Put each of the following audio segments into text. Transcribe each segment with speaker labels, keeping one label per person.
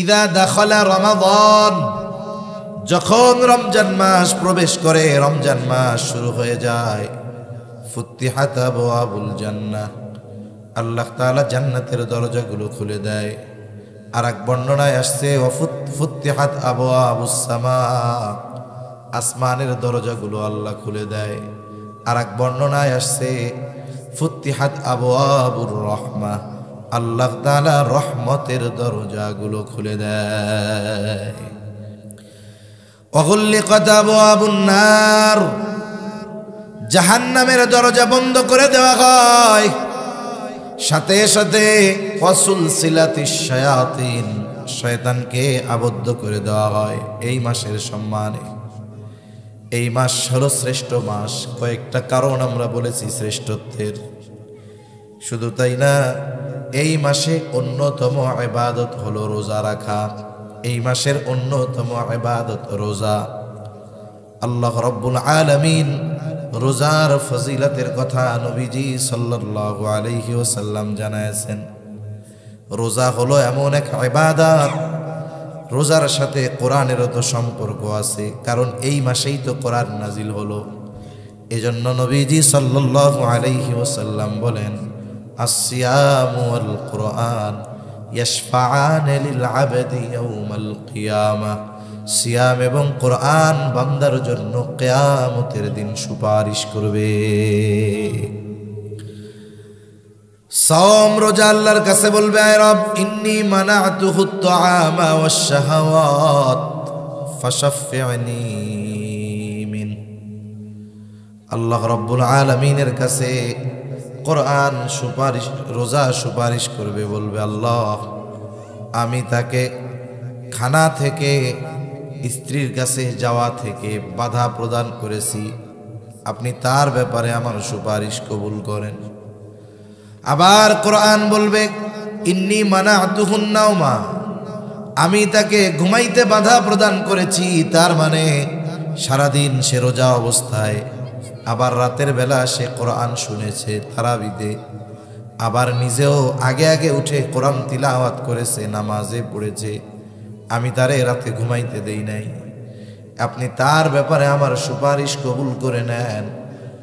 Speaker 1: ইদা দাখালা রমাদান, যখন রমজান মাস প্রবেশ করে, রমজান মাস শুরু হয়ে যায়, ফুতিহাত আবওয়াবুল জান্নাহ, আল্লাহ তাআলা জান্নাতের দরজাগুলো খুলে দেয়। আর এক বর্ণনায় আসছে ফুতিহাত আবওয়াবুস সামা, আসমানের দরজাগুলো আল্লাহ খুলে দেয়। আর এক বর্ণনায় আসছে ফুতিহাত আবওয়াবুর রাহমাহ, আল্লাহ তাআলা রহমতের দরজাগুলো খুলে দেয়। ওয়াগুল্লিকাত আবওয়াবুন নার, জাহান্নামের দরজা বন্ধ করে দেওয়া হয়। সাথে সাথে ওয়াসুলসিলাতিশ শায়াতিন, শয়তানকে আবদ্ধ করে দেওয়া হয় এই মাসের সম্মানে। এই মাস হলো শ্রেষ্ঠ মাস, কয়েকটা কারণ আমরা বলেছি শ্রেষ্ঠত্বের। শুধু তাই না, এই মাসে অন্যতম ইবাদত হলো রোজা রাখা। এই মাসের অন্যতম ইবাদত রোজা। আল্লাহ রাব্বুল আলামিন রোজার ফজিলতের কথা নবীজি সাল্লাল্লাহু আলাইহি ওয়াসাল্লাম জানায়েছেন। রোজা হলো এমন এক ইবাদত, রোজার সাথে কোরআনেরও তো সম্পর্ক আছে, কারণ এই মাসেই তো কোরআন নাজিল হলো। এজন্য নবীজি সাল্লাল্লাহু আলাইহি ওয়াসাল্লাম বলেন, আসসিয়ামু ওয়াল কুরআন ইয়াশফাআন লিল আবদি ইয়াউমাল কিয়ামাহ, সিয়াম এবং কোরআন বান্দার জন্য কিয়ামতের দিন সুপারিশ করবে। সাওম রোজা আল্লাহর কাছে বলবে, আয় রব, ইন্নী মানাতুহুত তাআমা ওয়াশ শাহাওয়াত ফাশাফি'নি মিন। আল্লাহ রাব্বুল আলামিনের কাছে কোরআন সুপারিশ, রোজা সুপারিশ করবে, বলবে, আল্লাহ, আমি তাকে খানা থেকে, স্ত্রীর কাছে যাওয়া থেকে বাধা প্রদান করেছি, আপনি তার ব্যাপারে আমার সুপারিশ কবুল করেন। আবার কোরআন বলবে, ইন্নী মানাতুহুন নাওমা, আমি তাকে ঘুমাইতে বাধা প্রদান করেছি, তার মানে সারাদিন সে রোজা অবস্থায়, আবার রাতের বেলা সে কোরআন শুনেছে তারাবিতে, আবার নিজেও আগে আগে উঠে কোরআন তিলাওয়াত করেছে, নামাজে পড়েছে, আমি তারে রাতে ঘুমাইতে দেই নাই, আপনি তার ব্যাপারে আমার সুপারিশ কবুল করে নেন।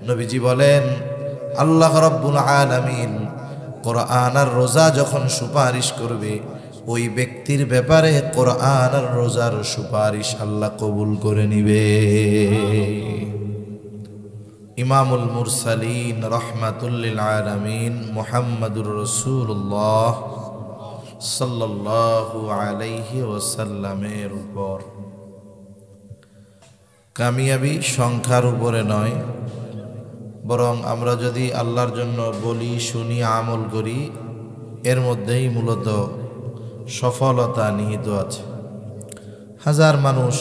Speaker 1: নবীজি বলেন, আল্লাহ রাব্বুল আলামিন কোরআন আর রোজা যখন সুপারিশ করবে, ওই ব্যক্তির ব্যাপারে কোরআন আর রোজার সুপারিশ আল্লাহ কবুল করে নিবে। ইমামুল মুরসালিন রাহমাতুল লিল আলামিন মুহাম্মাদুর রাসূলুল্লাহ সাল্লাল্লাহু আলাইহি ওয়াসাল্লামের উপর কামিয়াবি সংখ্যার উপরে নয়, বরং আমরা যদি আল্লাহর জন্য বলি, শুনি, আমল করি, এর মধ্যেই মূলত সফলতা নিহিত আছে। হাজার মানুষ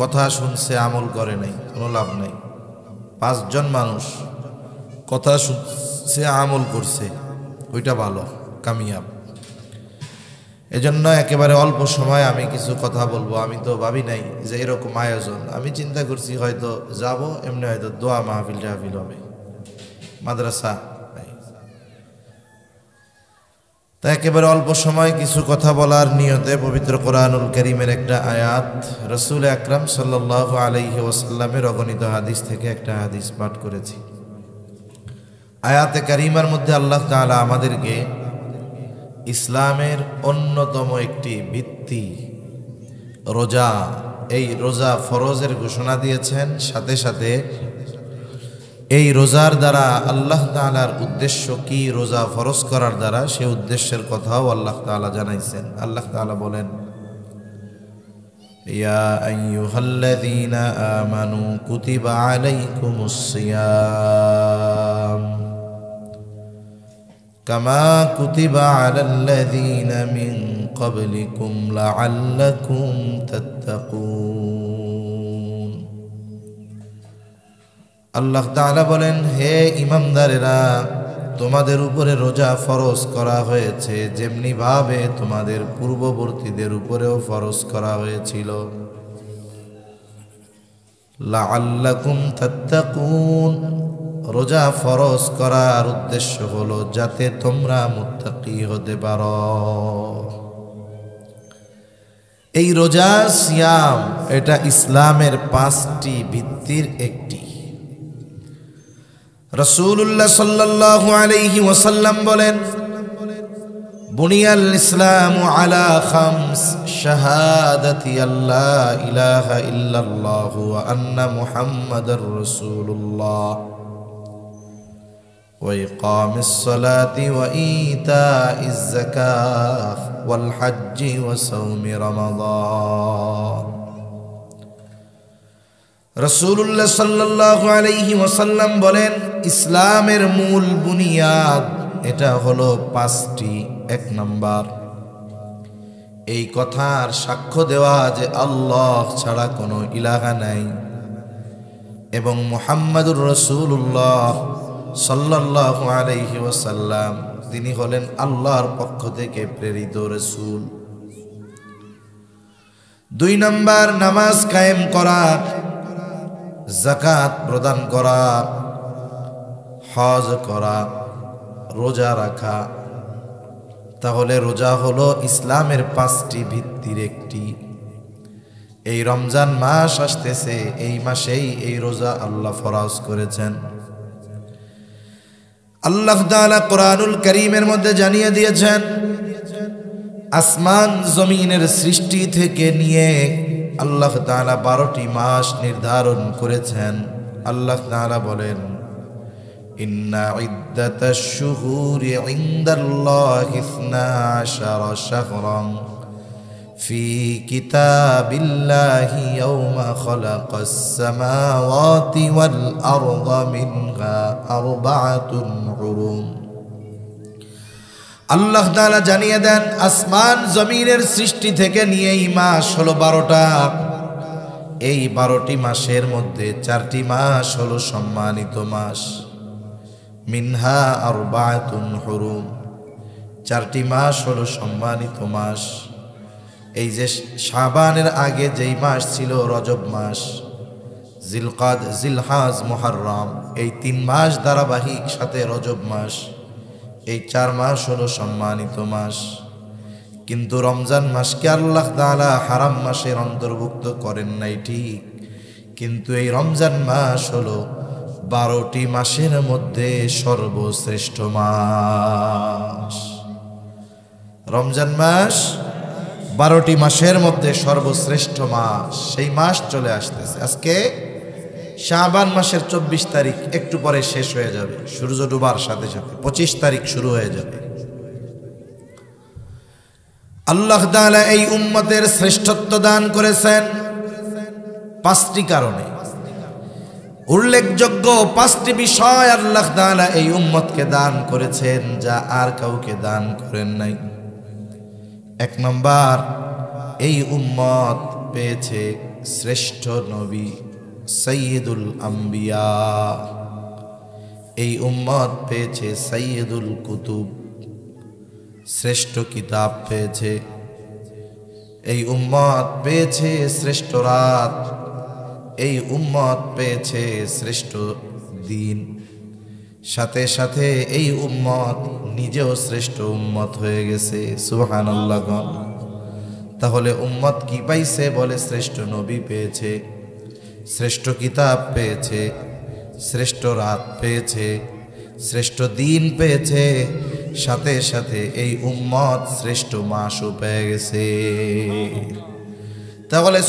Speaker 1: কথা শুনছে, আমল করে নাই, কোনো লাভ নাই। 5 জন মানুষ কথা শুনছে, আমল করছে, ওইটা ভালো, কামিয়াব। এজন্য একেবারে অল্প সময় আমি কিছু কথা বলবো। আমি তো ভাবি নাই যে এরকম আয়োজন, আমি চিন্তা করছি হয়তো যাব, এমনি হয়তো দোয়া মাহফিল টাহফিল হবে, মাদ্রাসা। তা একেবারে অল্প সময় কিছু কথা বলার নিয়তে পবিত্র কোরআনুল কারীমের একটা আয়াত, রাসূল আকরাম সাল্লাল্লাহু আলাইহি ওয়াসাল্লামের অগণিত হাদিস থেকে একটা হাদিস পাঠ করেছি। আয়াতে কারীমার মধ্যে আল্লাহ তাআলা আমাদেরকে ইসলামের অন্যতম একটি ভিত্তি রোজা, এই রোজা ফরজের ঘোষণা দিয়েছেন। সাথে সাথে এই রোজার দ্বারা আল্লাহ তাআলার উদ্দেশ্য কি, রোজা ফরজ করার দ্বারা সে উদ্দেশ্যের কথাও আল্লাহ তাআলা জানাইছেন। আল্লাহ তাআলা বলেন, ইয়া আইয়ুহাল্লাযীনা আমানু কুতিবা আলাইকুমুস সিয়াম কামা কুতিবা আলাল্লাযীনা মিন ক্বাবলিকুম লাআল্লাকুম তাত্তাকুন। আল্লাহ তাআলা বলেন, হে ঈমানদারেরা, তোমাদের উপরে রোজা ফরজ করা হয়েছে যেমনি ভাবে তোমাদের পূর্ববর্তীদের উপরেও ফরজ করা হয়েছিল। লাআল্লাকুম তাত্তাকুন, রোজা ফরজ করার উদ্দেশ্য হলো যাতে তোমরা মুত্তাকি হতে পারো। এই রোজা সিয়াম এটা ইসলামের 5টি ভিত্তির একটি। রাসূলুল্লাহ সাল্লাল্লাহু আলাইহি ওয়াসাল্লাম বলেন, বুনিয়াল ইসলামু আলা খামস, শাহাদাতি আল্লা ইলাহা ইল্লাল্লাহু ওয়া আন্না মুহাম্মাদার রাসূলুল্লাহ ওয়া ইকামিস সালাতি ওয়া ইতাইজ যাকাত ওয়াল হজ্জি ওয়া সাওমি রমাদান। রাসূলুল্লাহ সাল্লাল্লাহু আলাইহি ওয়াসাল্লাম বলেন, ইসলামের মূল বুনিয়াদ এটা হলো 5টি। 1 নম্বর, এই কথার সাক্ষ্য দেওয়া যে আল্লাহ ছাড়া কোনো ইলাহা নাই এবং মুহাম্মাদুর রাসূলুল্লাহ সাল্লাল্লাহু আলাইহি ওয়াসাল্লাম তিনি হলেন আল্লাহর পক্ষ থেকে প্রেরিত রাসূল। 2 নম্বর, নামাজ কায়েম করা, যাকাত প্রদান করা, হজ করা, রোজা রাখা। তাহলে রোজা হলো ইসলামের 5টি ভিত্তির একটি। এই রমজান মাস আসতেছে, এই মাসেই এই রোজা আল্লাহ ফরজ করেছেন। আল্লাহ তাআলা কোরআনুল কারীমের মধ্যে জানিয়ে দিয়েছেন, আসমান জমিনের সৃষ্টি থেকে নিয়ে আল্লাহ তাআলা 12টি মাস নির্ধারণ করেছেন। আল্লাহ তাআলা বলেন, ইন্না ইদ্দাতাশ শুহুরি ইনদাল্লাহি 12 শাহরান ফি কিতাবিল্লাহি ইয়াওমা খালাকাস সামাওয়াতি ওয়াল আরদা মিনহা আরবাআতুন হুরুম। আল্লাহ তাআলা জানিয়ে দেন, আসমান জমিনের সৃষ্টি থেকে নিয়ে এই মাস হলো 12টা। এই 12টি মাসের মধ্যে 4টি মাস হলো সম্মানিত মাস। মিনহা আরবাআতুন হুরুম, 4টি মাস হলো সম্মানিত মাস। এই যে শাবানের আগে যেই মাস ছিল রজব মাস, জিলকাদ, জিলহাজ, মুহররম, এই 3 মাস ধারাবাহিক সাথে রজব মাস, এই 4 মাস হলো সম্মানিত মাস। কিন্তু রমজান মাসকে আল্লাহ তাআলা হারাম মাসের অন্তর্ভুক্ত করেন নাই ঠিক, কিন্তু এই রমজান মাস হলো 12টি মাসের মধ্যে সর্বশ্রেষ্ঠ মাস। রমজান মাস 12টি মাসের মধ্যে সর্বশ্রেষ্ঠ মাস। সেই মাস চলে আসতেছে। আজকে শাবান মাসের 24 তারিখ, একটু পরে শেষ হয়ে যাবে, সূর্য ডুবার সাথে সাথে 25 তারিখ শুরু হয়ে যাবে। আল্লাহ তাআলা এই উম্মতের শ্রেষ্ঠত্ব দান করেছেন 5টি কারণে। উল্লেখযোগ্য 5টি বিষয় আল্লাহ তাআলা এই উম্মতকে দান করেছেন, যা আর কাউকে দান করেন নাই। 1 নম্বর, এই উম্মত পেয়েছে শ্রেষ্ঠ নবী, সাইয়্যিদুল আম্বিয়া। এই উম্মত পেয়েছে সাইয়্যিদুল কুতুব, শ্রেষ্ঠ কিতাব পেয়েছে। এই উম্মত পেয়েছে শ্রেষ্ঠ রাত। এই উম্মত পেয়েছে শ্রেষ্ঠ দিন। সাথে সাথে এই উম্মত নিজেও শ্রেষ্ঠ উম্মত হয়ে গেছে। সুবহানাল্লাহ। তাহলে উম্মত কি পাইছে? বলে শ্রেষ্ঠ নবী পেয়েছে, শ্রেষ্ঠ কিতাব পেয়েছে, শ্রেষ্ঠ রাত পেয়েছে, শ্রেষ্ঠ দিন পেয়েছে, সাথে সাথে এই উম্মত শ্রেষ্ঠ মাসও পেয়ে গেছে। তাহলে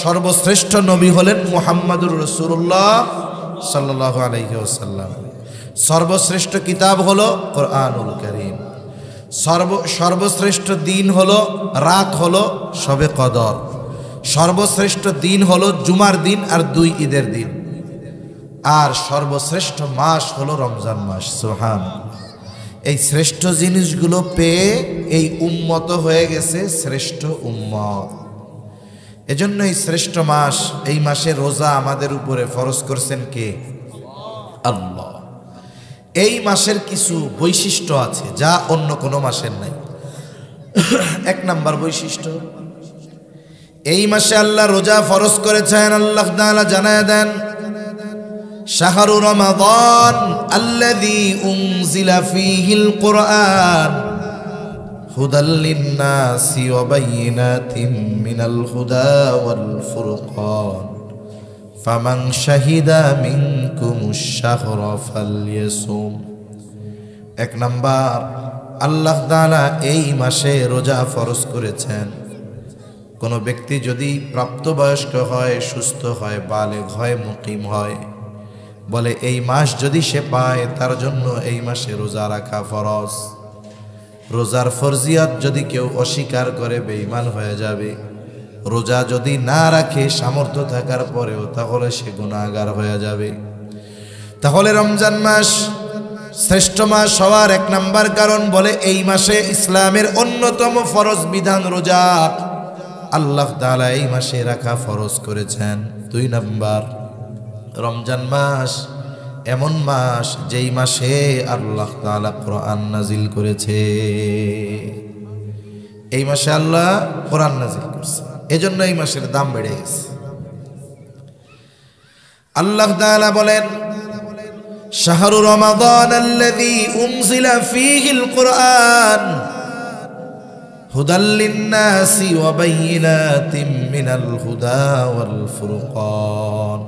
Speaker 1: সর্বশ্রেষ্ঠ নবী হলেন মুহাম্মাদুর রাসূলুল্লাহ সাল্লাল্লাহু আলাইহি ওয়াসাল্লাম। সর্বশ্রেষ্ঠ কিতাব হলো কোরআনুল কারীম। সর্বশ্রেষ্ঠ দিন হলো, রাত হলো শবে কদর। সর্বশ্রেষ্ঠ দিন হলো জুমার দিন আর 2 ঈদের দিন। আর সর্বশ্রেষ্ঠ মাস হলো রমজান মাস। সুবহানাল্লাহ। এই শ্রেষ্ঠ জিনিসগুলো পেয়ে এই উম্মত হয়ে গেছে শ্রেষ্ঠ উম্মত। এজন্য এই শ্রেষ্ঠ মাস, এই মাসে রোজা আমাদের উপরে ফরজ করছেন কে? আল্লাহ। এই মাসের কিছু বৈশিষ্ট্য আছে যা অন্য কোনো মাসের নাই। 1 নম্বর বৈশিষ্ট্য, এই মাসে আল্লাহ রোজা ফরজ করেছেন। আল্লাহ তাআলা জানায় দেন, শাহরু রমাদান আল্লাযী উনজিলা ফীহিল কুরআন হুদাল লিন্নাসি ওয়া বাইয়িনাতিম মিনাল হুদা ওয়াল ফুরকান ফামান শাহিদা মিনকুমুশ শাহরা ফালইয়াসুম। এক নাম্বার, আল্লাহ তাআলা এই মাসে রোজা ফরজ করেছেন। কোনো ব্যক্তি যদি প্রাপ্তবয়স্ক হয়, সুস্থ হয়, বালেগ হয়, মুকিম হয়, বলে এই মাস যদি সে পায় তার জন্য এই মাসে রোজা রাখা ফরজ। রোজার ফরজিয়ত যদি কেউ অস্বীকার করে বেঈমান হয়ে যাবে। রোজা যদি না রাখে সামর্থ্য থাকার পরেও, তাহলে সে গুনাহগার হয়ে যাবে। তাহলে রমজান মাস শ্রেষ্ঠ মাস হওয়ার এক নাম্বার কারণ, বলে এই মাসে ইসলামের অন্যতম ফরজ বিধান রোজা আল্লাহ তাআলা এই মাসে রাখা ফরজ করেছেন। দুই নাম্বার, রমজান মাস এমন মাস যেই মাসে আল্লাহ তাআলা কোরআন নাজিল করেছে। এই মাসে আল্লাহ কোরআন নাজিল করছে, এজন্য এই মাসের দাম বেড়ে গেছে। আল্লাহ তাআলা বলেন, শাহরু রমাদান আল্লাযী উনজিলা ফীহিল কুরআন হুদাল লিন্নাসি ওয়া বাইয়িনাতিম মিনাল হুদা ওয়াল ফুরকান।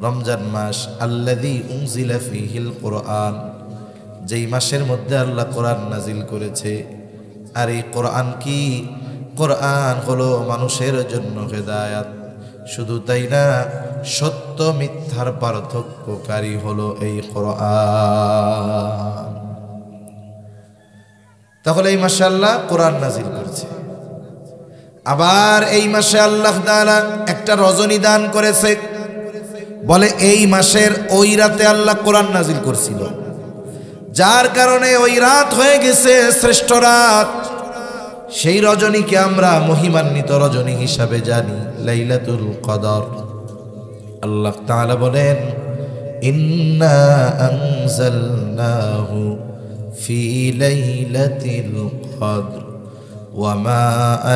Speaker 1: রমজান মাস আল্লাযী উনজিলা ফীহিল কুরআন, যেই মাসের মধ্যে আল্লাহ কোরআন নাজিল করেছে। আর এই কোরআন কি? কোরআন হলো মানুষের জন্য হেদায়াত। শুধু তাই না, সত্য মিথ্যার পার্থক্যকারী হলো এই কোরআন। তাহলে এই মাসে আল্লাহ কোরআন নাজিল করেছে। আবার এই মাসে আল্লাহ তাআলা একটা রজনী দান করেছে, বলে এই মাসের ওই রাতে আল্লাহ কোরআন নাজিল করছিল, যার কারণে ওই রাত হয়ে গেছে শ্রেষ্ঠ রাত। সেই রজনীকে আমরা মহিমান্বিত রজনী হিসাবে জানি, লাইলাতুল কদর। আল্লাহ তাআলা বলেন, ইন্না আনজালনাহু ফি লাইলাতিল কদর ওয়া মা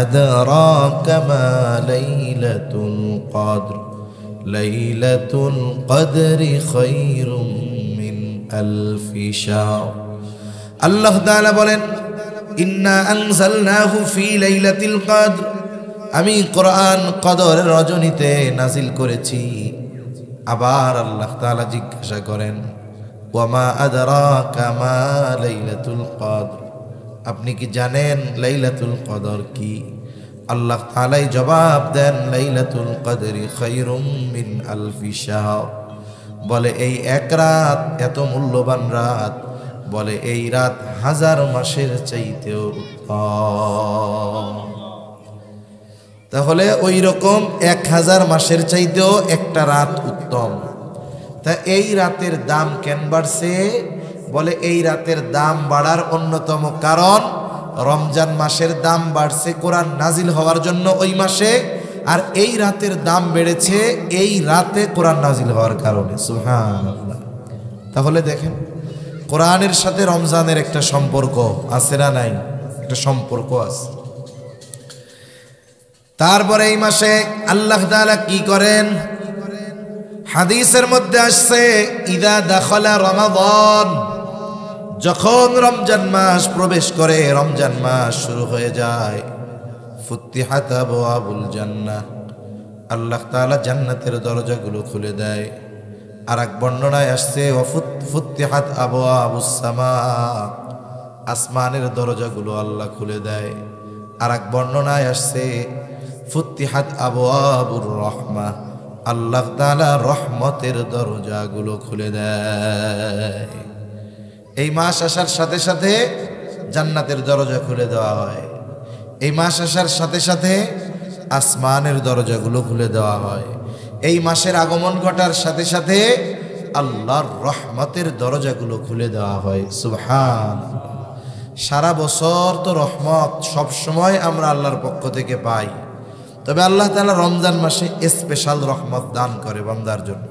Speaker 1: আদরাকা মা লাইলাতুল কদর লাইলাতুল কদরি খায়রুম মিন আলফি শাহর। আল্লাহ তাআলা বলেন, ইন্না আনজালনাহু ফি লাইলাতিল কদর, আমি কোরআন কদরের রজনীতে নাজিল করেছি। আবার আল্লাহ তাআলা জিজ্ঞাসা করেন, ওয়া মা আদরাকা মা লাইলাতুল কদর, আপনি কি জানেন লাইলাতুল কদর কি? আল্লাহ তাআলাই জবাব দেন, লাইলাতুল কদরি খায়রুম মিন আলফি শাহর। বলে এই এক রাত এত মূল্যবান রাত, বলে এই রাত 1000 মাসের চাইতেও উত্তম। তাহলে ওই রকম 1000 মাসের চাইতেও একটা রাত উত্তম। তা এই রাতের দাম কেন বাড়ছে? বলে এই রাতের দাম বাড়ার অন্যতম কারণ, রমজান মাসের দাম বাড়ছে কোরআন নাজিল হওয়ার জন্য ওই মাসে, আর এই রাতের দাম বেড়েছে এই রাতে কোরআন নাজিল হওয়ার কারণে। সুবহানাল্লাহ। তাহলে দেখেন, কোরআনের সাথে রমজানের একটা সম্পর্ক আছে না নাই? একটা সম্পর্ক আছে। তারপরে এই মাসে আল্লাহ তাআলা কি করেন? হাদিসের মধ্যে আসছে, ইদা দাখালা রমাদান, যখন রমজান মাস প্রবেশ করে, রমজান মাস শুরু হয়ে যায়, ফুতিহাত আবওয়াবুল জান্নাহ, আল্লাহ তাআলা জান্নাতের দরজাগুলো খুলে দেয়। আর এক বর্ণনায় আসছে, ফুতিহাত আবওয়াবুস সামা, আসমানের দরজাগুলো আল্লাহ খুলে দেয়। আর এক বর্ণনায় আসছে, ফুতিহাত আবওয়াবুর রাহমাহ, আল্লাহ তাআলা রহমতের দরজাগুলো খুলে দেয়। এই মাস আসার সাথে সাথে জান্নাতের দরজা খুলে দেওয়া হয়। এই মাস আসার সাথে সাথে আসমানের দরজাগুলো খুলে দেওয়া হয়। এই মাসের আগমন ঘটার সাথে সাথে আল্লাহর রহমতের দরজাগুলো খুলে দেওয়া হয়। সুবহানাল্লাহ। সারা বছর তো রহমত সব সময় আমরা আল্লাহর পক্ষ থেকে পাই, তবে আল্লাহ তাআলা রমজান মাসে স্পেশাল রহমত দান করে বান্দার জন্য।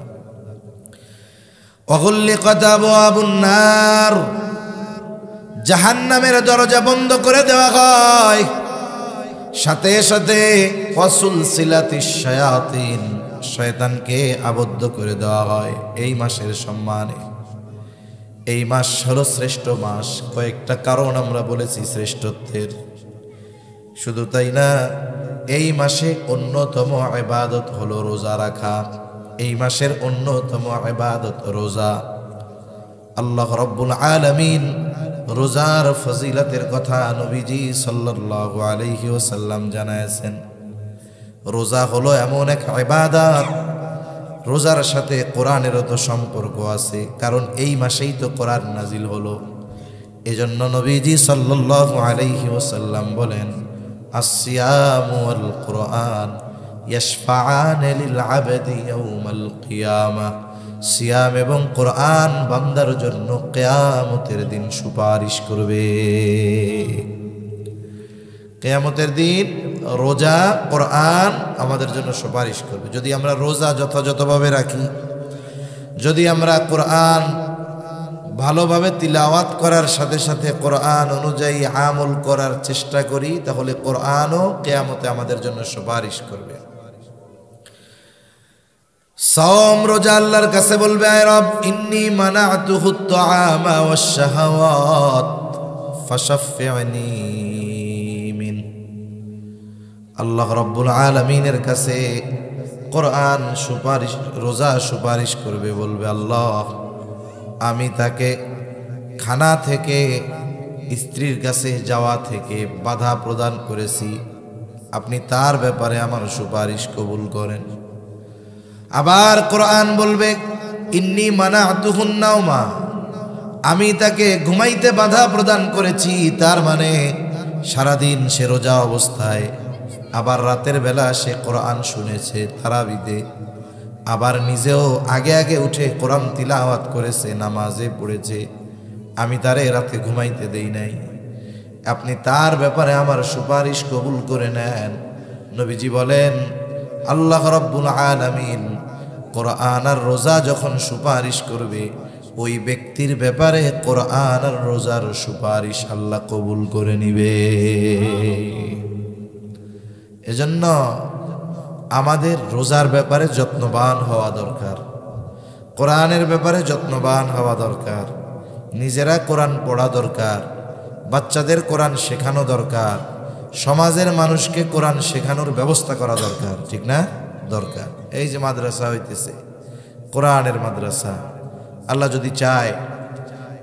Speaker 1: ওয়াগুল্লিকাত আবওয়াবুন নার, জাহান্নামের দরজা বন্ধ করে দেওয়া হয়। সাথে সাথে ওয়াসুলসিলাতিশ শায়াতিন, শয়তানকে আবদ্ধ করে দেওয়া হয় এই মাসের সম্মানে। এই মাস হলো শ্রেষ্ঠ মাস। কয়েকটা কারণ আমরা বলেছি শ্রেষ্ঠত্বের। শুধু তাই না, এই মাসে অন্যতম ইবাদত হলো রোজা রাখা। এই মাসের অন্যতম ইবাদত রোজা। আল্লাহ রাব্বুল আলামিন রোজার ফজিলতের কথা নবীজি সাল্লাল্লাহু আলাইহি ওয়াসাল্লাম জানায়েছেন। রোজা হলো এমন এক ইবাদত, রোজার সাথে কোরআনেরও তো সম্পর্ক আছে, কারণ এই মাসেই তো কোরআন নাজিল হলো। এজন্য নবীজি সাল্লাল্লাহু আলাইহি ওয়াসাল্লাম বলেন, আসসিয়ামু ওয়াল কুরআন ইয়াশফাআন লিল আবদি ইয়াউমাল কিয়ামাহ। সিয়াম এবং কোরআন বান্দার জন্য কিয়ামতের দিন সুপারিশ করবে। কিয়ামতের দিন রোজা, কোরআন আমাদের জন্য সুপারিশ করবে। যদি আমরা রোজা যথাযথভাবে রাখি, যদি আমরা কোরআন ভালোভাবে তিলাওয়াত করার সাথে সাথে কোরআন অনুযায়ী আমল করার চেষ্টা করি, তাহলে কোরআনও কিয়ামতে আমাদের জন্য সুপারিশ করবে। সাওম রোজা আল্লাহর কাছে বলবে, আয় রব ইন্নী মানাতুহুত তুআমা ওয়াশ শাহাওয়াত ফাশাফি'নি মিন। আল্লাহ রাব্বুল আলামিনের কাছে কোরআন সুপারিশ, রোজা সুপারিশ করবে, বলবে আল্লাহ আমি তাকে খানা থেকে, স্ত্রীর কাছে যাওয়া থেকে বাধা প্রদান করেছি, আপনি তার ব্যাপারে আমার সুপারিশ কবুল করেন। আবার কোরআন বলবে ইন্নী মানাতুহুন নাওমা, আমি তাকে ঘুমাইতে বাধা প্রদান করেছি, তার মানে সারাদিন সে রোজা অবস্থায়, আবার রাতের বেলা সে কোরআন শুনেছে তারাবিতে, আবার নিজেও আগে আগে উঠে কোরআন তিলাওয়াত করেছে, নামাজে পড়েছে, আমি তারে রাতে ঘুমাইতে দেই নাই, আপনি তার ব্যাপারে আমার সুপারিশ কবুল করে নেন। নবীজি বলেন আল্লাহ রাব্বুল আলামিন কোরআন আর রোজা যখন সুপারিশ করবে, ওই ব্যক্তির ব্যাপারে কোরআন আর রোজার সুপারিশ আল্লাহ কবুল করে নিবে। এজন্য আমাদের রোজার ব্যাপারে যত্নবান হওয়া দরকার, কোরআনের ব্যাপারে যত্নবান হওয়া দরকার, নিজেরা কোরআন পড়া দরকার, বাচ্চাদের কোরআন শেখানো দরকার, সমাজের মানুষকে কোরআন শেখানোর ব্যবস্থা করা দরকার, ঠিক না? দরকার। এই যে মাদ্রাসা হইতেছে, কোরআনের মাদ্রাসা, আল্লাহ যদি চায়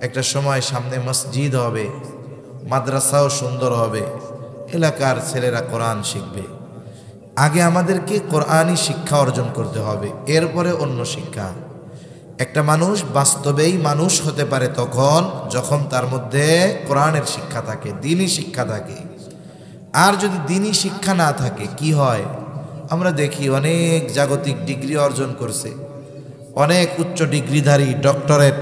Speaker 1: একটা সময় সামনে মসজিদ হবে, মাদ্রাসাও সুন্দর হবে, এলাকার ছেলেরা কোরআন শিখবে। আগে আমাদেরকে কোরআনই শিক্ষা অর্জন করতে হবে, এরপরে অন্য শিক্ষা। একটা মানুষ বাস্তবেই মানুষ হতে পারে তখন যখন তার মধ্যে কোরআনের শিক্ষা থাকে, দ্বীনি শিক্ষা থাকে। আর যদি দ্বীনি শিক্ষা না থাকে কি হয়? আমরা দেখি অনেক জাগতিক ডিগ্রি অর্জন করছে, অনেক উচ্চ ডিগ্রিধারী, ডক্টরেট,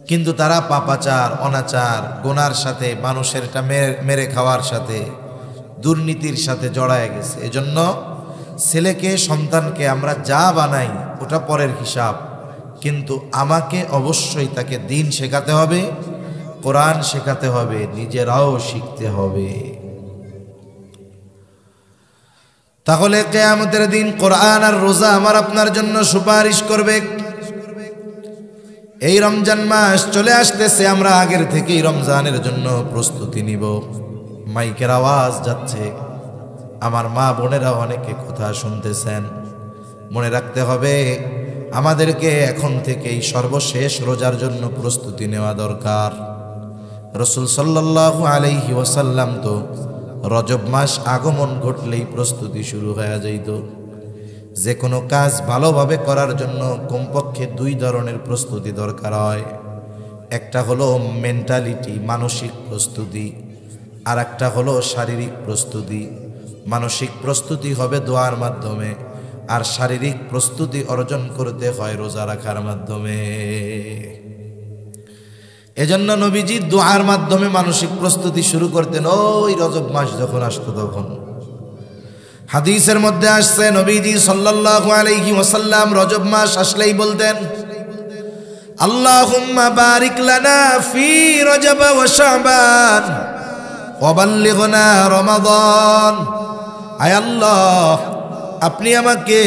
Speaker 1: কিন্তু তারা পাপাচার, অনাচার, গুনার সাথে, মানুষেরটা মেরে খাওয়ার সাথে, দুর্নীতির সাথে জড়ায় গেছে। এজন্য ছেলেকে, সন্তানকে আমরা যা বানাই ওটা পরের হিসাব, কিন্তু আমাকে অবশ্যই তাকে দ্বীন শেখাতে হবে, কোরআন শেখাতে হবে, নিজেরাও শিখতে হবে। তাহলে কিয়ামতের দিন কোরআন আর রোজা আমার আপনার জন্য সুপারিশ করবে। এই রমজান মাস চলে আসতেছে, আমরা আগের থেকেই রমজানের জন্য প্রস্তুতি নিব। মাইকের আওয়াজ যাচ্ছে, আমার মা বোনেরা অনেকে কথা শুনতেছেন। মনে রাখতে হবে আমাদেরকে এখন থেকেই সর্বশেষ রোজার জন্য প্রস্তুতি নেওয়া দরকার। রাসূল সাল্লাল্লাহু আলাইহি ওয়াসাল্লাম তো রজব মাস আগমন ঘটলেই প্রস্তুতি শুরু হয়ে যাইত। যে কোনো কাজ ভালোভাবে করার জন্য কমপক্ষে দুই ধরনের প্রস্তুতি দরকার হয়। একটা হলো মেন্টালিটি, মানসিক প্রস্তুতি, আর একটা হলো শারীরিক প্রস্তুতি। মানসিক প্রস্তুতি হবে দোয়ার মাধ্যমে, আর শারীরিক প্রস্তুতি অর্জন করতে হয় রোজা রাখার মাধ্যমে। এজন্য নবীজি দোয়ার মাধ্যমে মানসিক প্রস্তুতি শুরু করতেন ওই রজব মাস যখন আসতো তখন। হাদিসের মধ্যে আসছে নবীজি সাল্লাল্লাহু আলাইহি ওয়াসাল্লাম রজব মাস আসলেই বলতেন, আল্লাহুম্মা বারিক লানা ফি রজব ওয়া শাবান ওয়া বাল্লিগনা রমাদান। আয় আল্লাহ, আপনি আমাকে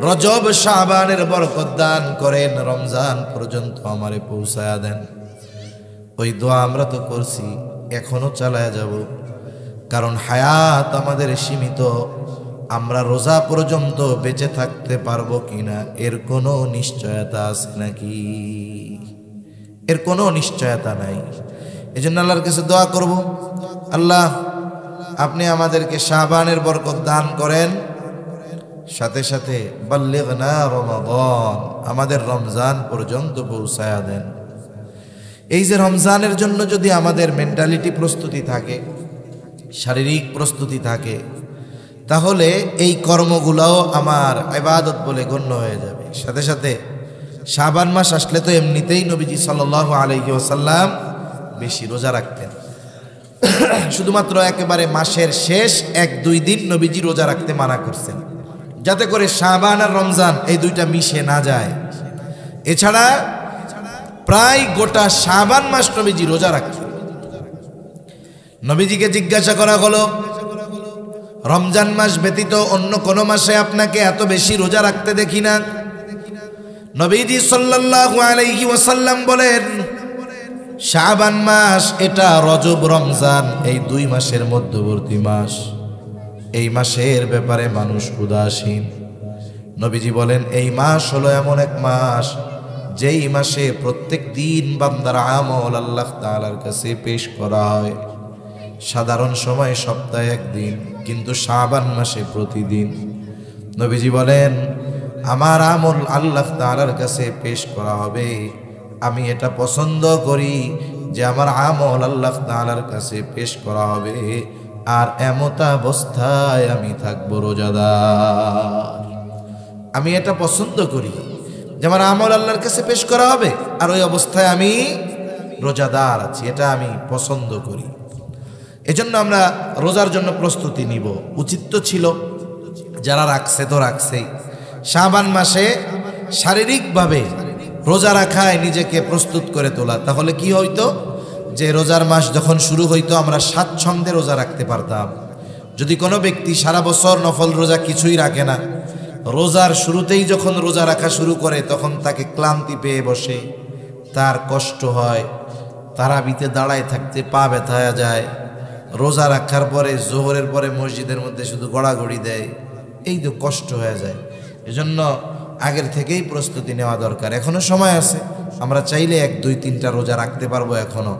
Speaker 1: রজব শাবানের বরকত দান করেন, রমজান পর্যন্ত আমারে পৌঁছায়া দেন। ওই দোয়া আমরা তো করছি, এখনো চালায়া যাব, কারণ হায়াত আমাদের সীমিত। আমরা রোজা পর্যন্ত বেঁচে থাকতে পারবো কিনা এর কোনো নিশ্চয়তা আছে নাকি? এর কোনো নিশ্চয়তা নাই। এই জন্য আল্লাহর কাছে দোয়া করব, আল্লাহ আপনি আমাদেরকে শাবানের বরকত দান করেন, সাথে সাথে বাল্লিগনা রমাদান, আমাদের রমজান পর্যন্ত পৌঁছায়া দেন। এই যে রমজানের জন্য যদি আমাদের মেন্টালিটি প্রস্তুতি থাকে, শারীরিক প্রস্তুতি থাকে, তাহলে এই কর্মগুলোও আমার ইবাদত বলে গণ্য হয়ে যাবে। সাথে সাথে শাবান মাস আসলে তো এমনিতেই নবীজি সাল্লাল্লাহু আলাইহি ওয়াসাল্লাম বেশি রোজা রাখতেন। শুধুমাত্র একেবারে মাসের শেষ 1-2 দিন নবীজি রোজা রাখতে মানা করছেন, যাতে করে শাবান আর রমজান এই দুইটা মিশে না যায়। এছাড়া প্রায় গোটা শাবান মাস নবীজি রোজা রাখতেন। নবীজিকে জিজ্ঞাসা করা হলো, রমজান মাস ব্যতীত অন্য কোন মাসে আপনাকে এত বেশি রোজা রাখতে দেখি না। নবীজি সাল্লাল্লাহু আলাইহি ওয়াসাল্লাম বলেন, শাবান মাস এটা রজব রমজান এই 2 মাসের মধ্যবর্তী মাস। এই মাসের ব্যাপারে মানুষ উদাসীন। নবীজি বলেন, এই মাস হলো এমন এক মাস যেই মাসে প্রত্যেক দিন বান্দার আমল আল্লাহ তাআলার কাছে পেশ করা হয়। সাধারণ সময় সপ্তাহে 1 দিন, কিন্তু শাবান মাসে প্রতিদিন। নবীজি বলেন, আমার আমল আল্লাহ তাআলার কাছে পেশ করা হবে। আমি এটা পছন্দ করি যে আমার আমল আল্লাহ তাআলার কাছে পেশ করা হবে, আর এমত অবস্থায় আমি থাকবো রোজাদার। আমি এটা পছন্দ করি যে আমার আমল আল্লাহর কাছে পেশ করা হবে, আর ওই অবস্থায় আমি রোজাদার আছি, এটা আমি পছন্দ করি। এজন্য আমরা রোজার জন্য প্রস্তুতি নিব। উচিত তো ছিল, যারা রাখছে তো রাখছেই, শাবান মাসে শারীরিকভাবে রোজা রাখায় নিজেকে প্রস্তুত করে তোলা। তাহলে কি হইতো, যে রোজার মাস যখন শুরু হইতো আমরা স্বাচ্ছন্দ্যে রোজা রাখতে পারতাম। যদি কোনো ব্যক্তি সারা বছর নফল রোজা কিছুই রাখে না, রোজার শুরুতেই যখন রোজা রাখা শুরু করে তখন তাকে ক্লান্তি পেয়ে বসে, তার কষ্ট হয়, তারাবিতে দাঁড়ায় থাকতে পা ব্যথা হয়ে যায়, রোজা রাখার পরে জোহরের পরে মসজিদের মধ্যে শুধু গড়াগড়ি দেয়, এই তো কষ্ট হয়ে যায়। এজন্য আগের থেকেই প্রস্তুতি নেওয়া দরকার। এখনো সময় আছে, আমরা চাইলে 1-2-3টা রোজা রাখতে পারবো এখনো।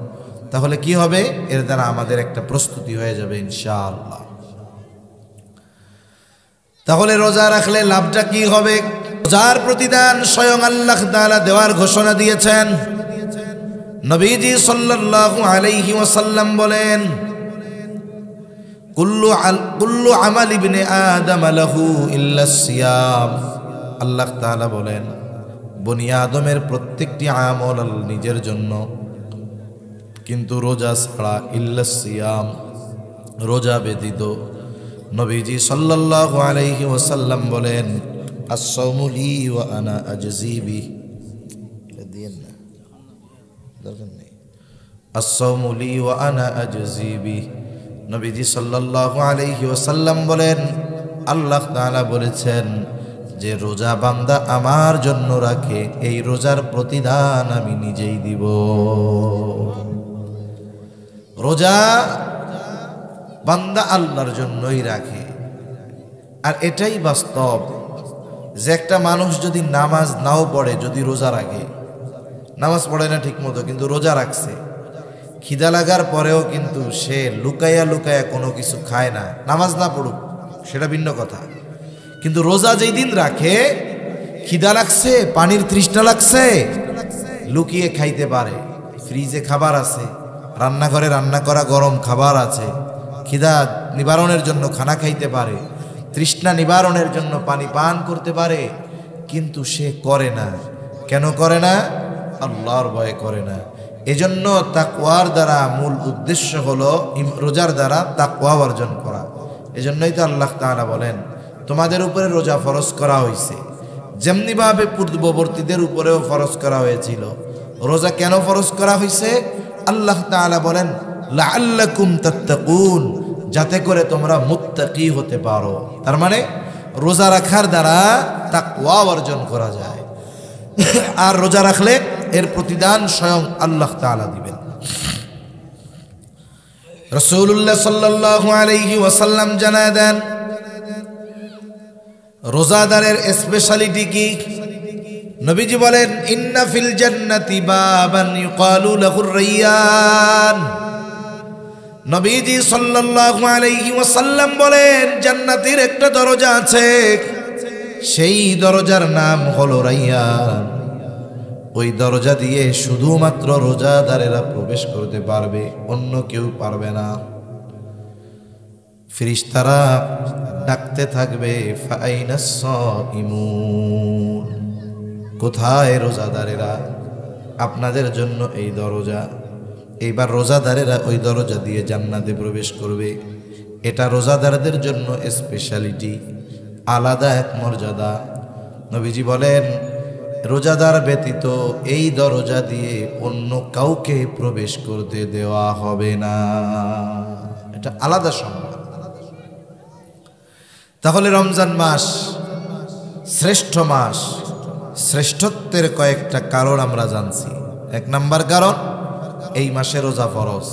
Speaker 1: তাহলে কি হবে, এর দ্বারা আমাদের একটা প্রস্তুতি হয়ে যাবে ইনশাআল্লাহ। তাহলে রোজা রাখলে লাভটা কি হবে? রোজার প্রতিদান স্বয়ং আল্লাহ তাআলা দেওয়ার ঘোষণা দিয়েছেন। নবীজি সাল্লাল্লাহু আলাইহি ওয়াসাল্লাম বলেন, কুল্লু আমাল ইবনে আদম লাহু ইল্লা সিয়াম। আল্লাহ তাআলা বলেন, বনি আদমের প্রত্যেকটি আমল নিজের জন্য, কিন্তু রোজা ছাড়া, ইল্লা সিয়াম, রোজা ব্যতীত। নবীজি সাল্লাল্লাহু আলাইহি ওয়াসাল্লাম বলেন, আস-সাওমু লি ওয়া আনা আজজি বিহি। আস-সাওমু লি ওয়া আনা আজজি বিহি। নবীজি সাল্লাল্লাহু আলাইহি ওয়াসাল্লাম বলেন, আল্লাহ তাআলা বলেছেন যে রোজা বান্দা আমার জন্য রাখে, এই রোজার প্রতিদান আমি নিজেই দিব। রোজা বান্দা আল্লাহর জন্যই রাখে। আর এটাই বাস্তব যে একটা মানুষ যদি নামাজ নাও পড়ে, যদি রোজা রাখে, নামাজ পড়ে না ঠিক মতো কিন্তু রোজা রাখছে, খিদা লাগার পরেও কিন্তু সে লুকাইয়া লুকাইয়া কোনো কিছু খায় না, নামাজ না পড়ুক সেটা ভিন্ন কথা, কিন্তু রোজা যেই দিন রাখে, খিদা লাগছে, পানির তৃষ্ণা লাগছে, লুকিয়ে খাইতে পারে। ফ্রিজে খাবার আছে, রান্নাঘরে রান্না করা গরম খাবার আছে, খিদা নিবারণের জন্য খানা খাইতে পারে, তৃষ্ণা নিবারণের জন্য পানি পান করতে পারে, কিন্তু সে করে না। কেন করে না? আল্লাহর ভয়ে করে না। এজন্য তাকওয়ার দ্বারা মূল উদ্দেশ্য হলো রোজার দ্বারা তাকওয়া অর্জন করা। এজন্যই তো আল্লাহ তাআলা বলেন, তোমাদের উপরে রোজা ফরজ করা হয়েছে, যেমনিভাবে পূর্ববর্তীদের উপরেও ফরজ করা হয়েছিল। রোজা কেন ফরজ করা হয়েছে? আল্লাহ তাআলা বলেন, লাআল্লাকুম তাত্তাকুন, যাতে করে তোমরা মুত্তাকি হতে পারো। তার মানে রোজা রাখার দ্বারা তাকওয়া অর্জন করা যায়। আর রোজা রাখলে এর প্রতিদান স্বয়ং আল্লাহ তাআলা দিবেন। রাসূলুল্লাহ সাল্লাল্লাহু আলাইহি ওয়াসাল্লাম জানায় দেন রোজাদারের স্পেশালিটি কি? নবীজি বলেন, ইন্না ফিল জান্নাতি বাবান ইউকালু লাহুর রায়্যান। নবীজি সাল্লাল্লাহু আলাইহি ওয়াসাল্লাম বলেন, জান্নাতের একটা দরজা আছে, সেই দরজার নাম হলো রায়্যান। ওই দরজা দিয়ে শুধুমাত্র রোজাদারেরা প্রবেশ করতে পারবে, অন্য কেউ পারবে না। ফেরেশতারা ডাকতে থাকবে, ফাইনাস সাইমুন, কোথায় রোজাদারেরা? আপনাদের জন্য এই দরজা। এইবার রোজাদারেরা ওই দরজা দিয়ে জান্নাতে প্রবেশ করবে। এটা রোজাদারদের জন্য স্পেশালিটি, আলাদা এক মর্যাদা। নবীজি বলেন, রোজাদার ব্যতীত এই দরজা দিয়ে অন্য কাউকে প্রবেশ করতে দেওয়া হবে না। এটা আলাদা সম্মান। তাহলে রমজান মাস শ্রেষ্ঠ মাস। শ্রেষ্ঠত্বের কয়েকটা কারণ আমরা জানছি। 1 নাম্বার কারণ, এই মাসে রোজা ফরজ।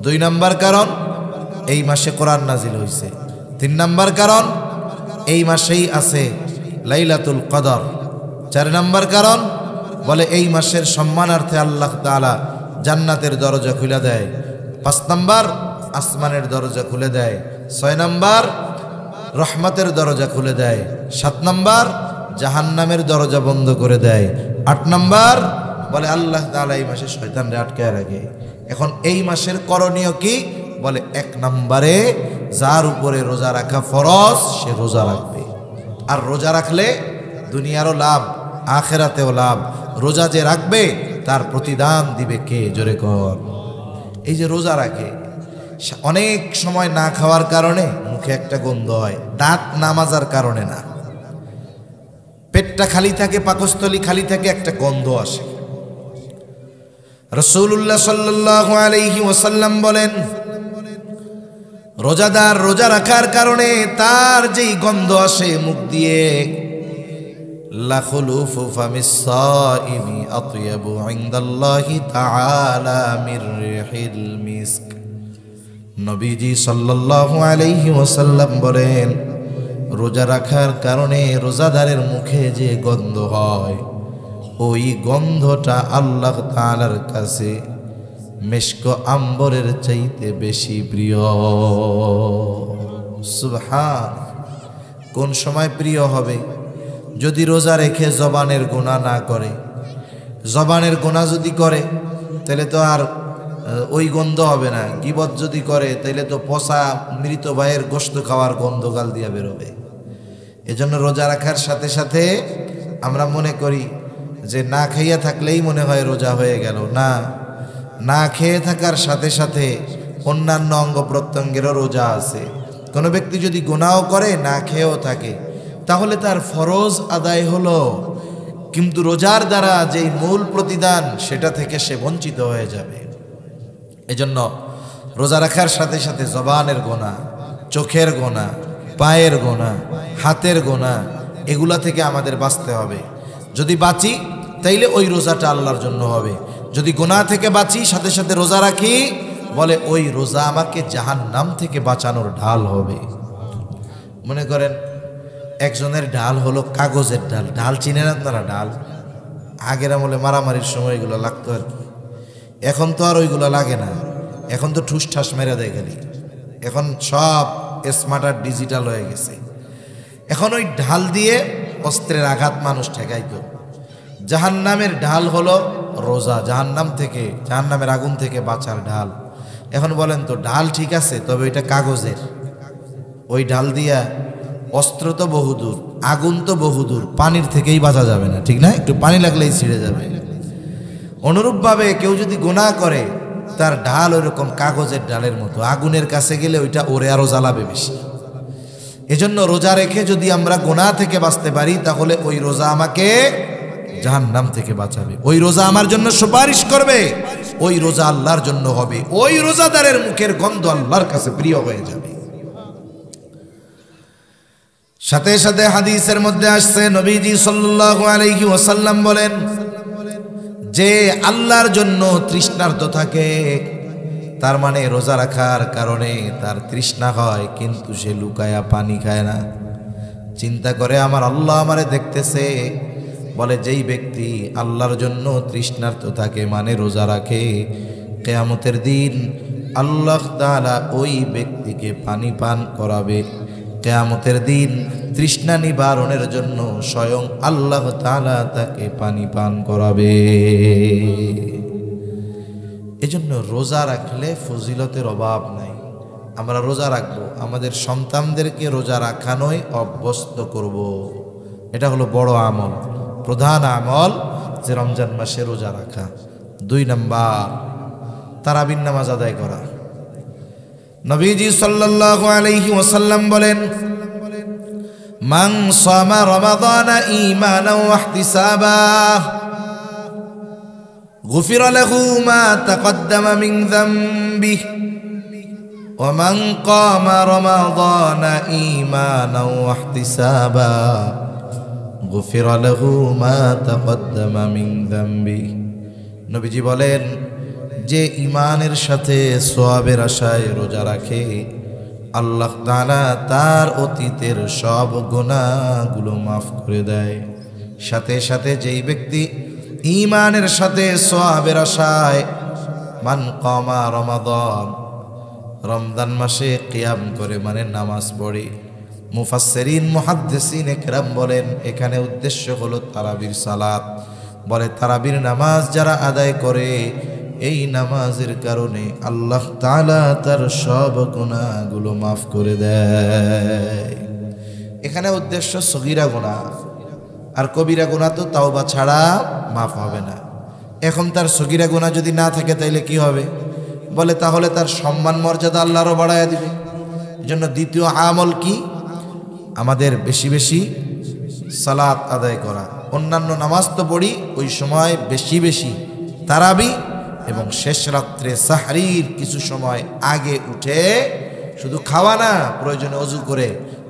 Speaker 1: 2 নাম্বার কারণ, এই মাসে কোরআন নাজিল হয়েছে। 3 নাম্বার কারণ, এই মাসেই আছে লাইলাতুল কদর। 4 নাম্বার কারণ, বলে এই মাসের সম্মানার্থে আল্লাহ তাআলা জান্নাতের দরজা খুলে দেয়। 5 নাম্বার, আসমানের দরজা খুলে দেয়। 6 নাম্বার, রহমতের দরজা খুলে দেয়। 7 নাম্বার, জাহান্নামের দরজা বন্ধ করে দেয়। 8 নাম্বার, বলে আল্লাহ তাআলা এই মাসে শয়তানরে আটকায় রাখে। এখন এই মাসের করণীয় কি? বলে 1 নম্বরে, যার উপরে রোজা রাখা ফরজ সে রোজা রাখবে। আর রোজা রাখলে দুনিয়ারও লাভ, আখেরাতেও লাভ। রোজা যে রাখবে তার প্রতিদান দিবে কে? জোরে কর। এই যে রোজা রাখে, অনেক সময় না খাওয়ার কারণে মুখে একটা গন্ধ হয়, দাঁত না মাজার কারণে না, পেটটা খালি থাকে, পাকস্থলী খালি থাকে, একটা গন্ধ আসে। রাসূলুল্লাহ সাল্লাল্লাহু আলাইহি ওয়াসাল্লাম বলেন, রোজাদার রোজা রাখার কারণে তার যেই গন্ধ আসে মুখ দিয়ে, লা খুলুফু ফামিস সাইমি আতয়াবু ইনদাল্লাহি তাআলা মির রিহিল মিস্ক। নবীজি সাল্লাল্লাহু আলাইহি ওয়াসাল্লাম বলেন, রোজা রাখার কারণে রোজাদারের মুখে যে গন্ধ হয়, ওই গন্ধটা আল্লাহ তাআলার কাছে মিশক আম্বরের চাইতে বেশি প্রিয়। সুবহান। কোন সময় প্রিয় হবে? যদি রোজা রেখে জবানের গুনাহ না করে। জবানের গুনাহ যদি করে তাহলে তো আর ওই গন্ধ হবে না। গীবত যদি করে তাহলে তো পচা মৃত ভাইয়ের গোশত খাওয়ার গন্ধ গাল দিয়া বেরোবে। এজন্য রোজা রাখার সাথে সাথে আমরা মনে করি যে না খাইয়া থাকলেই মনে হয় রোজা হয়ে গেল। না, না খেয়ে থাকার সাথে সাথে অন্যান্য অঙ্গ প্রত্যঙ্গেরও রোজা আছে। কোনো ব্যক্তি যদি গুনাহও করে, না খেয়েও থাকে, তাহলে তার ফরজ আদায় হলো, কিন্তু রোজার দ্বারা যেই মূল প্রতিদান সেটা থেকে সে বঞ্চিত হয়ে যাবে। এজন্য রোজা রাখার সাথে সাথে জবানের গোনা, চোখের গোনা, পায়ের গোনা, হাতের গোনা, এগুলা থেকে আমাদের বাঁচতে হবে। যদি বাঁচি তাইলে ওই রোজাটা আল্লাহর জন্য হবে। যদি গুনাহ থেকে বাঁচি সাথে সাথে রোজা রাখি, বলে ওই রোজা আমাকে জাহান্নাম থেকে বাঁচানোর ঢাল হবে। মনে করেন একজনের ঢাল হলো কাগজের ঢাল। ঢাল চিনেন আপনারা? ঢাল আগের আমলে মারামারির সময় এগুলো লাগতো আর কি। এখন তো আর ওইগুলো লাগে না, এখন তো ঠুস ঠাস মেরে দেয় খালি। এখন সব স্মার্ট আর ডিজিটাল হয়ে গেছে। এখন ওই ঢাল দিয়ে অস্ত্রের আঘাত মানুষ ঠেকাইতো। জাহান্নামের ঢাল হলো রোজা, জাহান্নামের আগুন থেকে বাঁচার ঢাল। এখন বলেন তো, ঢাল ঠিক আছে, তবে ওইটা কাগজের। ওই ঢাল দিয়া অস্ত্র তো বহুদূর, আগুন তো বহুদূর, পানির থেকেই বাঁচা যাবে না, ঠিক না? একটু পানি লাগলেই ছিঁড়ে যাবে। অনুরূপভাবে কেউ যদি গুনাহ করে, তার ঢাল ওইরকম কাগজের ঢালের মতো, আগুনের কাছে গেলে ওইটা ওরে আরো জ্বালাবে বেশি। এজন্য রোজা রেখে যদি আমরা গুনাহ থেকে বাঁচতে পারি, তাহলে ওই রোজা আমাকে জাহান্নাম থেকে বাঁচাবে। ওই রোজা আমার জন্য সুপারিশ করবে, ওই রোজা আল্লাহর জন্য হবে, ওই রোজাদারের মুখের গন্ধ আল্লাহর কাছে প্রিয় হয়ে যাবে। সাথে সাথে হাদিসের মধ্যে আসছে নবীজি সাল্লাল্লাহু আলাইহি ওয়াসাল্লাম বলেন, যে আল্লাহর জন্য তৃষ্ণার্ত থাকে, তার মানে রোজা রাখার কারণে তার তৃষ্ণা হয়, কিন্তু সে লুকায়া পানি খায় না। চিন্তা করে আমার আল্লাহ আমারে দেখতেছে। বলে যেই ব্যক্তি আল্লাহর জন্য তৃষ্ণার্ত থাকে মানে রোজা রাখে, কিয়ামতের দিন আল্লাহ তাআলা ওই ব্যক্তিকে পানি পান করাবে। কিয়ামতের দিন তৃষ্ণা নিবারণের জন্য স্বয়ং আল্লাহ তাআলা তাকে পানি পান করাবে। এজন্য রোজা রাখলে ফজিলতের অভাব নাই। আমরা রোজা রাখবো, আমাদের সন্তানদেরকে রোজা রাখানোই অভ্যস্ত করব। এটা হলো বড় আমল, প্রধান আমল, যে রমজান মাসে রোজা রাখা। 2 নাম্বার, তারাবির নামাজ আদায় করা। নবীজি সাল্লাল্লাহু আলাইহি ওয়াসাল্লাম বলেন, মান সামা রমাদানা ঈমানাও ওয়া ইহতিসাবা গুফিরা লাহু মা তাকদ্দামা মিন যামবিহি ওয়া মান কামা রমাদানা ঈমানাও ওয়া ইহতিসাবা গুফিরা লাহু মা তাকদ্দামা মিন যামবিহি। নবীজি বলেন, যে ঈমানের সাথে সওয়াবের আশায় রোজা রাখে, আল্লাহ তাআলা তার অতীতের সব গুনাহগুলো মাফ করে দেয়। সাথে সাথে যেই ব্যক্তি ঈমানের সাথে সওয়াবের আশায় মান কামা রমাদান, রমজান মাসে কিয়াম করে মানে নামাজ পড়ে। মুফাসসিরিন মুহাদ্দিসিন একরাম বলেন, এখানে উদ্দেশ্য হলো তারাবির সালাত। বলে তারাবির নামাজ যারা আদায় করে, এই নামাজের কারণে আল্লাহ তাআলা তার সব গুনাহগুলো মাফ করে দেয়। এখানে উদ্দেশ্য সগীরা গুনাহ, আর কবিরা গুনাহ তো তাওবা ছাড়া মাফ হবে না। এখন তার সগীরা গুনাহ যদি না থাকে তাইলে কি হবে? বলে তাহলে তার সম্মান মর্যাদা আল্লাহ আরো বাড়ায়া দিবে। এজন্য দ্বিতীয় আমল কি? আমাদের বেশি বেশি সালাত আদায় করা। অন্যান্য নামাজ তো পড়ি, ওই সময় বেশি বেশি তারাবি এবং শেষ রাত্রে সাহরির কিছু সময় আগে উঠে শুধু খাওয়া না, প্রয়োজনে ওযু করে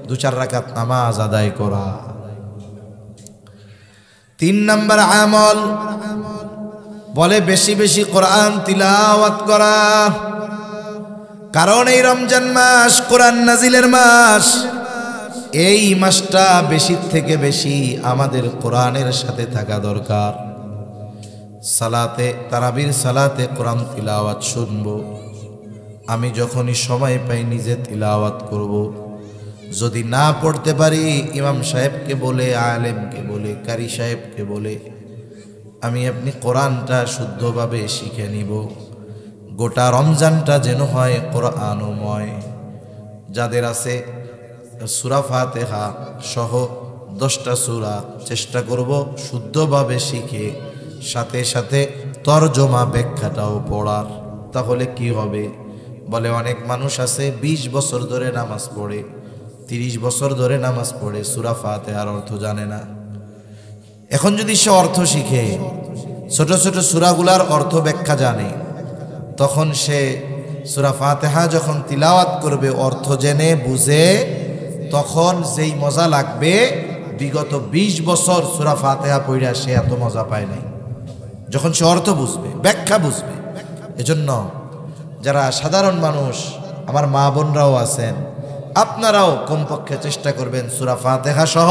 Speaker 1: 2-4 রাকাত নামাজ আদায় করা। 3 নাম্বার আমল, বলে বেশি বেশি কোরআন তিলাওয়াত করা। কারণ এই রমজান মাস কোরআন নাজিলের মাস। এই মাসটা বেশি থেকে বেশি আমাদের কোরআনের সাথে থাকা দরকার। সালাতে তারাবির সালাতে কোরআন তিলাওয়াত শুনবো। আমি যখনই সময় পাই নিজে তিলাওয়াত করব। যদি না পড়তে পারি, ইমাম সাহেবকে বলে, আলেমকে বলে, কারি সাহেবকে বলে আমি আপনি কোরআনটা শুদ্ধভাবে শিখে নিব। গোটা রমজানটা যেন হয় কোরআনময়। যাদের আছে সূরা ফাতিহা সহ 10টা সূরা চেষ্টা করব শুদ্ধভাবে শিখে, সাথে সাথে তরজমা ব্যাখ্যাটাও পড়ার। তাহলে কি হবে? বলে অনেক মানুষ আছে 20 বছর ধরে নামাজ পড়ে, 30 বছর ধরে নামাজ পড়ে, সূরা ফাতিহার অর্থ জানে না। এখন যদি সে অর্থ শিখে, ছোট ছোট সূরাগুলার অর্থ ব্যাখ্যা জানে, তখন সে সূরা ফাতিহা যখন তিলাওয়াত করবে অর্থ জেনে বুঝে, তখন যেই মজা লাগবে বিগত 20 বছর সূরা ফাতিহা পড়া সে এত মজা পায় নাই, যখন সে অর্থ বুঝবে, ব্যাখ্যা বুঝবে। এজন্য যারা সাধারণ মানুষ, আমার মা বোনরাও আছেন, আপনারাও কমপক্ষে চেষ্টা করবেন সূরা ফাতিহা সহ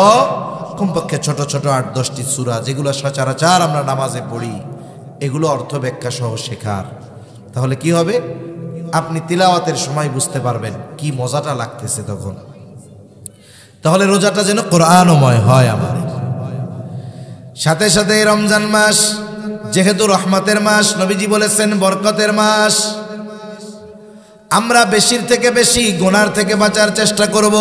Speaker 1: কমপক্ষে ছোট ছোট 8-10টি সূরা যেগুলো সচরাচর আমরা নামাজে পড়ি, এগুলো অর্থ ব্যাখ্যা সহ শেখার। তাহলে কি হবে? আপনি তিলাওয়াতের সময় বুঝতে পারবেন কি মজাটা লাগতেছে তখন। তাহলে রোজাটা যেন কোরআনময় হয় আমাদের। সাথে সাথে রমজান মাস যেহেতু রহমতের মাস, নবীজি বলেছেন বরকতের মাস। আমরা বেশির থেকে বেশি গুনার থেকে বাঁচার চেষ্টা করব।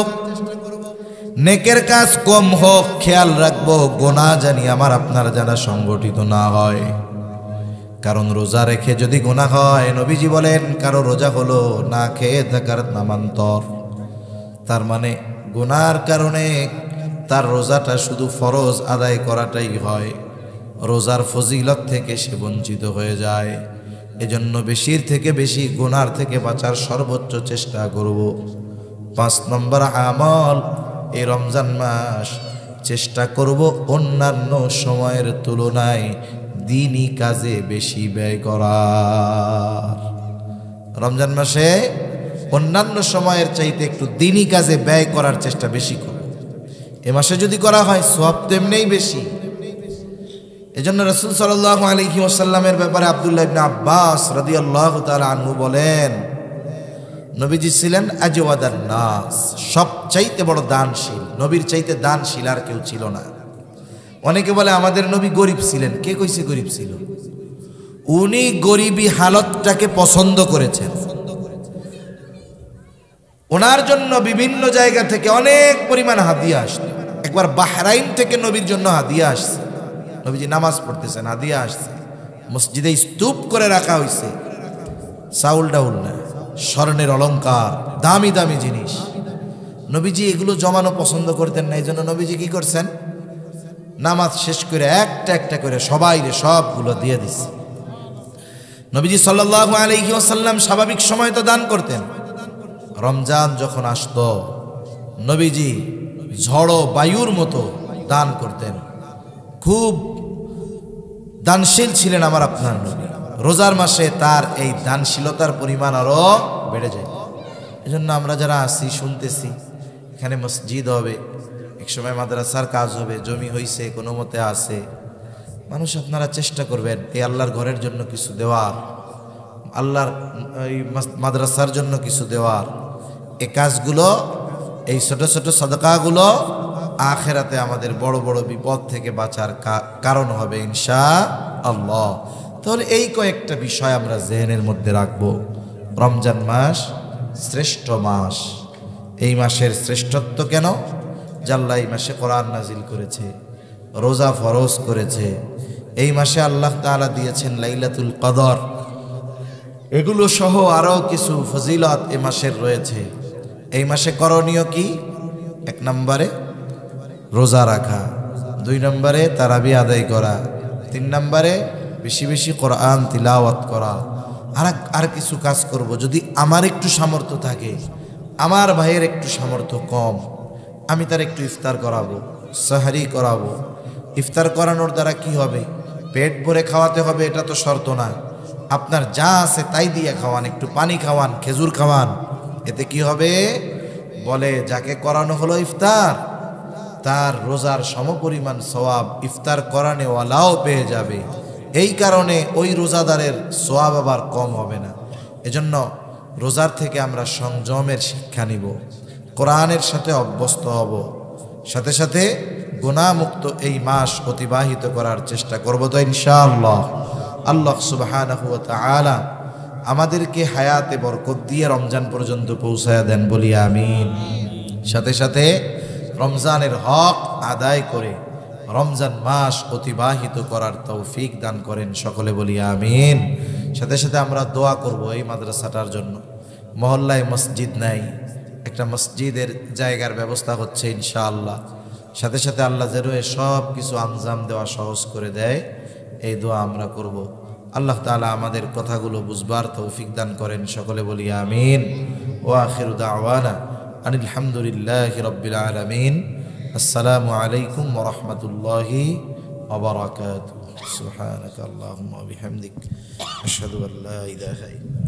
Speaker 1: নেকের কাজ কম হোক, খেয়াল রাখবো গুনাহ জানি আমার আপনার যারা সংগঠিত না হয়। কারণ রোজা রেখে যদি গুনাহ হয়, নবীজি বলেন কারো রোজা হলো না খেয়ে থাকার নামান্তর। তার মানে গুনার কারণে তার রোজাটা শুধু ফরজ আদায় করাটাই হয়, রোজার ফজিলত থেকে সে বঞ্চিত হয়ে যায়। এজন্য বেশির থেকে বেশি গুনার থেকে বাঁচার সর্বোচ্চ চেষ্টা করব। 5 নম্বর আমল, এই রমজান মাস চেষ্টা করব অন্যান্য সময়ের তুলনায় দিনই কাজে বেশি ব্যয় করার। রমজান মাসে অন্যান্য সময়ের চাইতে একটু দিনই কাজে ব্যয় করার চেষ্টা বেশি করব। এ মাসে যদি করা হয় সওয়াব তো এমনিই বেশি। এজন্য রাসূল সাল্লাল্লাহু আলাইহি ওয়াসাল্লামের ব্যাপারে আব্দুল্লাহ ইবনে আব্বাস রাদিয়াল্লাহু তাআলা আনহু বলেন, নবীজি ছিলেন আজওয়াদান নাস, সবচাইতে বড় দানশীল। নবীর চাইতে দানশীল আর কেউ ছিল না। অনেকে বলে আমাদের নবী গরিব ছিলেন। কে কইছে গরিব ছিল? উনি গরিবী হালতটাকে পছন্দ করেছেন। ওনার জন্য বিভিন্ন জায়গা থেকে অনেক পরিমাণ হাদিয়া আসছে। একবার বাহরাইন থেকে নবীর জন্য হাদিয়া আসছে। নবীজি নামাজ পড়তেছেন, হাদিয়া আসছে। মসজিদে স্তূপ করে রাখা হয়েছে, চাউল ডাউল না, স্বর্ণের অলংকার, দামি দামি জিনিস। নবীজি এগুলো জমানো পছন্দ করতেন না। এই জন্য নবীজি কি করছেন? নামাজ শেষ করে একটা একটা করে সবাইরে সবগুলো দিয়ে দিচ্ছে। নবীজি সাল্লাল্লাহু আলাইহি ওয়াসাল্লাম স্বাভাবিক সময় তো দান করতেন। রমজান যখন আসতো নবীজি ঝড়ো বায়ুর মতো দান করতেন। খুব দানশীল ছিলেন আমার আপনার নবী। রোজার মাসে তার এই দানশীলতার পরিমাণ আরো বেড়ে যায়। এজন্য আমরা যারা আছি শুনতেছি, এখানে মসজিদ হবে, একসময় মাদ্রাসার কাজ হবে, জমি হইছে, কোনো মতে আছে, মানুষ আপনারা চেষ্টা করবেন এই আল্লাহর ঘরের জন্য কিছু দেওয়ার, আল্লাহর এই মাদ্রাসার জন্য কিছু দেওয়ার। এই কাজগুলো, এই ছোট ছোট সাদকাগুলো আখেরাতে আমাদের বড় বড় বিপদ থেকে বাঁচার কারণ হবে ইনশাআল্লাহ। তাহলে এই কয়েকটা বিষয় আমরা জেহেনের মধ্যে রাখবো। রমজান মাস শ্রেষ্ঠ মাস। এই মাসের শ্রেষ্ঠত্ব কেন? আল্লাহ এই মাসে কোরআন নাজিল করেছে, রোজা ফরজ করেছে। এই মাসে আল্লাহ তাআলা দিয়েছেন লাইলাতুল কদর। এগুলো সহ আরও কিছু ফজিলত এই মাসের রয়েছে। এই মাসে করণীয় কি? 1 নম্বরে রোজা রাখা, 2 নম্বরে তারাবি আদায় করা, 3 নম্বরে বেশি বেশি কোরআন তিলাওয়াত করা। আর কিছু কাজ করব যদি আমার একটু সামর্থ্য থাকে। আমার ভাইয়ের একটু সামর্থ্য কম, আমি তার একটু ইফতার করাবো, সাহারি করাবো। ইফতার করানোর দ্বারা কি হবে? পেট ভরে খাওয়াতে হবে এটা তো শর্ত না। আপনার যা আছে তাই দিয়ে খাওয়ান, একটু পানি খাওয়ান, খেজুর খাওয়ান। এতে কি হবে? বলে যাকে করানো হলো ইফতার, তার রোজার সমপরিমাণ সওয়াব ইফতার করানেওয়ালাও পেয়ে যাবে। এই কারণে ওই রোজাদারের সওয়াব আবার কম হবে না। এজন্য রোজার থেকে আমরা সংযমের শিক্ষা নিব, কোরআনের সাথে অভ্যস্ত হব, সাথে সাথে গুনাহমুক্ত এই মাস অতিবাহিত করার চেষ্টা করব তো ইনশাআল্লাহ। আল্লাহ সুবহানাহু ওয়া তাআলা আমাদেরকে হায়াতে বরকত দিয়ে রমজান পর্যন্ত পৌঁছায়া দেন, বলি আমিন। সাথে সাথে রমজানের হক আদায় করে রমজান মাস অতিবাহিত করার তৌফিক দান করেন, সকলে বলি আমিন। সাথে সাথে আমরা দোয়া করব এই মাদ্রাসাটার জন্য। মহল্লায় মসজিদ নাই, একটা মসজিদের জায়গার ব্যবস্থা হচ্ছে ইনশাআল্লাহ। সাথে সাথে আল্লাহ যেন সব কিছু আঞ্জাম দেওয়া সহজ করে দেয়, এই দোয়া আমরা করব। আল্লাহ তাআলা আমাদের কথাগুলো বুঝবার তৌফিক দান করেন, সকলে বলি আমিন। ওয়া আখিরু দাওয়ানা আনিল হামদুলিল্লাহি রাব্বিল আলামিন। আসসালামু আলাইকুম ওয়া রাহমাতুল্লাহি ওয়া বারাকাতুহু। সুবহানাকা আল্লাহুম্মা ওয়া বিহামদিক আশহাদু আল্লা ইলাহা ইল্লা